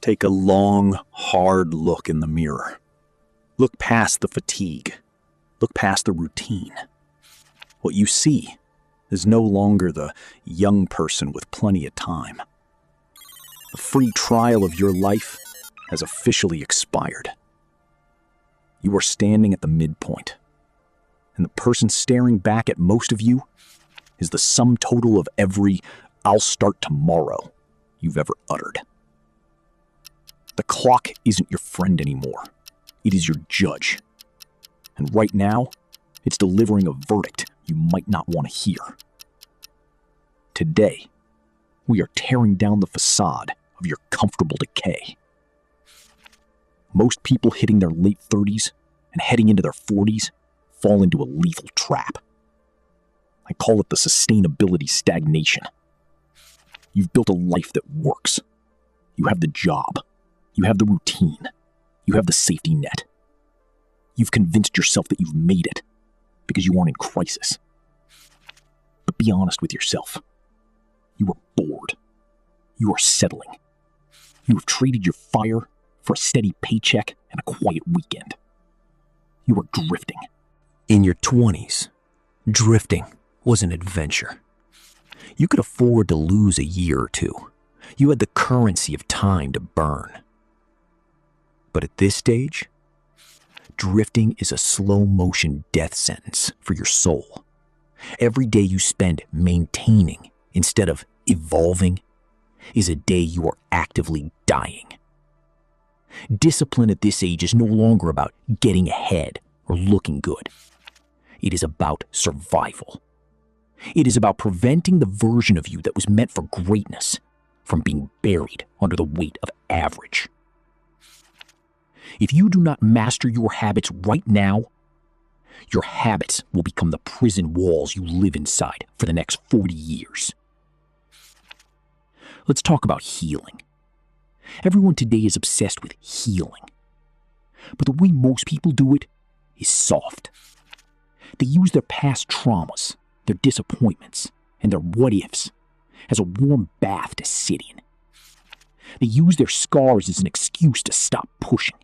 Take a long, hard look in the mirror. Look past the fatigue. Look past the routine. What you see is no longer the young person with plenty of time. The free trial of your life has officially expired. You are standing at the midpoint, and the person staring back at most of you is the sum total of every "I'll start tomorrow" you've ever uttered. The clock isn't your friend anymore. It is your judge. And right now, it's delivering a verdict you might not want to hear. Today, we are tearing down the facade of your comfortable decay. Most people hitting their late 30s and heading into their 40s fall into a lethal trap. I call it the sustainability stagnation. You've built a life that works. You have the job. You have the routine. You have the safety net. You've convinced yourself that you've made it because you aren't in crisis. But be honest with yourself. You are bored. You are settling. You have traded your fire for a steady paycheck and a quiet weekend. You are drifting. In your 20s, drifting was an adventure. You could afford to lose a year or two. You had the currency of time to burn. But at this stage, drifting is a slow-motion death sentence for your soul. Every day you spend maintaining instead of evolving is a day you are actively dying. Discipline at this age is no longer about getting ahead or looking good. It is about survival. It is about preventing the version of you that was meant for greatness from being buried under the weight of average. If you do not master your habits right now, your habits will become the prison walls you live inside for the next 40 years. Let's talk about healing. Everyone today is obsessed with healing. But the way most people do it is soft. They use their past traumas, their disappointments, and their what-ifs as a warm bath to sit in. They use their scars as an excuse to stop pushing.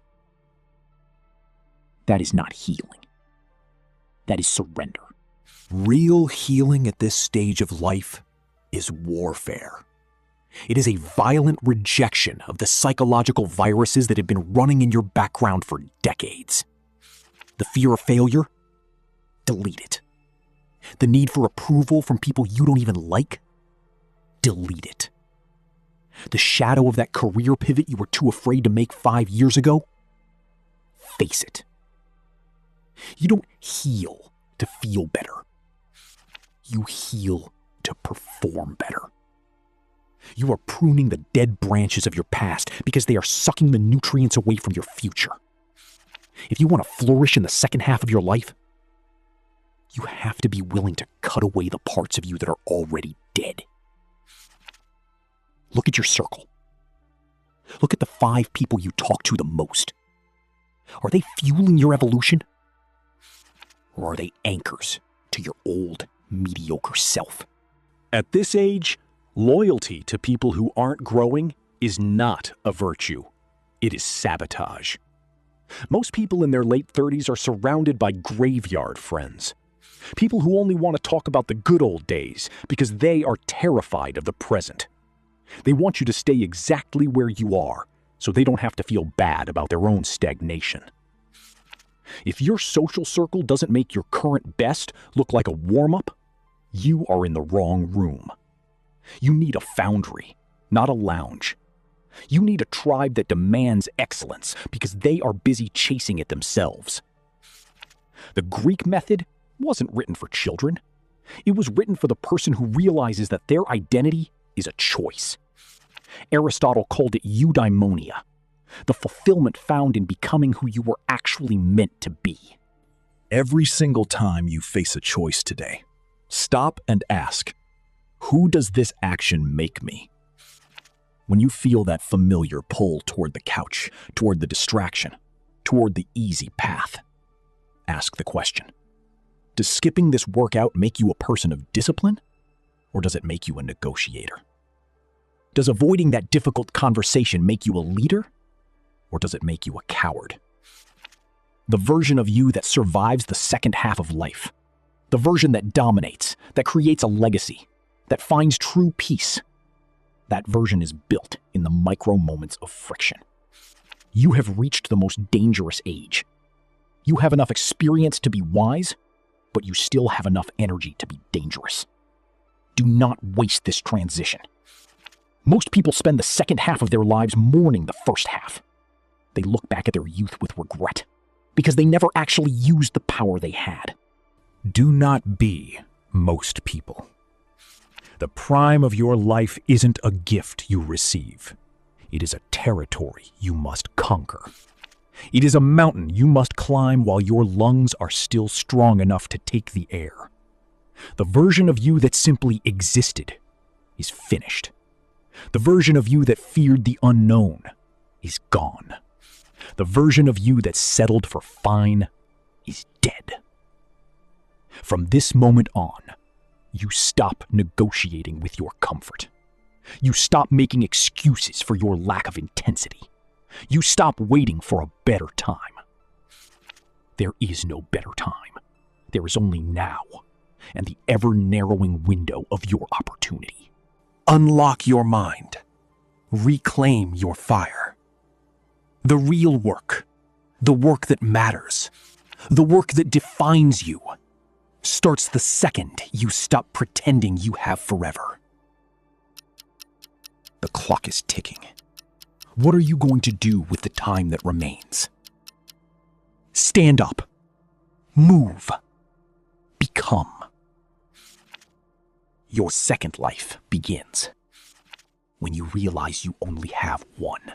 That is not healing. That is surrender. Real healing at this stage of life is warfare. It is a violent rejection of the psychological viruses that have been running in your background for decades. The fear of failure? Delete it. The need for approval from people you don't even like? Delete it. The shadow of that career pivot you were too afraid to make 5 years ago? Face it. You don't heal to feel better. You heal to perform better. You are pruning the dead branches of your past because they are sucking the nutrients away from your future. If you want to flourish in the second half of your life, you have to be willing to cut away the parts of you that are already dead. Look at your circle. Look at the 5 people you talk to the most. Are they fueling your evolution? Or are they anchors to your old, mediocre self? At this age, loyalty to people who aren't growing is not a virtue. It is sabotage. Most people in their late 30s are surrounded by graveyard friends. People who only want to talk about the good old days because they are terrified of the present. They want you to stay exactly where you are so they don't have to feel bad about their own stagnation. If your social circle doesn't make your current best look like a warm-up, you are in the wrong room. You need a foundry, not a lounge. You need a tribe that demands excellence because they are busy chasing it themselves. The Greek method wasn't written for children. It was written for the person who realizes that their identity is a choice. Aristotle called it eudaimonia, the fulfillment found in becoming who you were actually meant to be. Every single time you face a choice today, stop and ask, who does this action make me? When you feel that familiar pull toward the couch, toward the distraction, toward the easy path, ask the question, does skipping this workout make you a person of discipline, or does it make you a negotiator? Does avoiding that difficult conversation make you a leader, or does it make you a coward? The version of you that survives the second half of life, the version that dominates, that creates a legacy, that finds true peace, that version is built in the micro moments of friction. You have reached the most dangerous age. You have enough experience to be wise, but you still have enough energy to be dangerous. Do not waste this transition. Most people spend the second half of their lives mourning the first half. They look back at their youth with regret because they never actually used the power they had. Do not be most people. The prime of your life isn't a gift you receive. It is a territory you must conquer. It is a mountain you must climb while your lungs are still strong enough to take the air. The version of you that simply existed is finished. The version of you that feared the unknown is gone. The version of you that settled for fine is dead. From this moment on, you stop negotiating with your comfort. You stop making excuses for your lack of intensity. You stop waiting for a better time. There is no better time. There is only now, and the ever-narrowing window of your opportunity. Unlock your mind. Reclaim your fire. The real work, the work that matters, the work that defines you, starts the second you stop pretending you have forever. The clock is ticking. What are you going to do with the time that remains? Stand up. Move. Become. Your second life begins when you realize you only have one.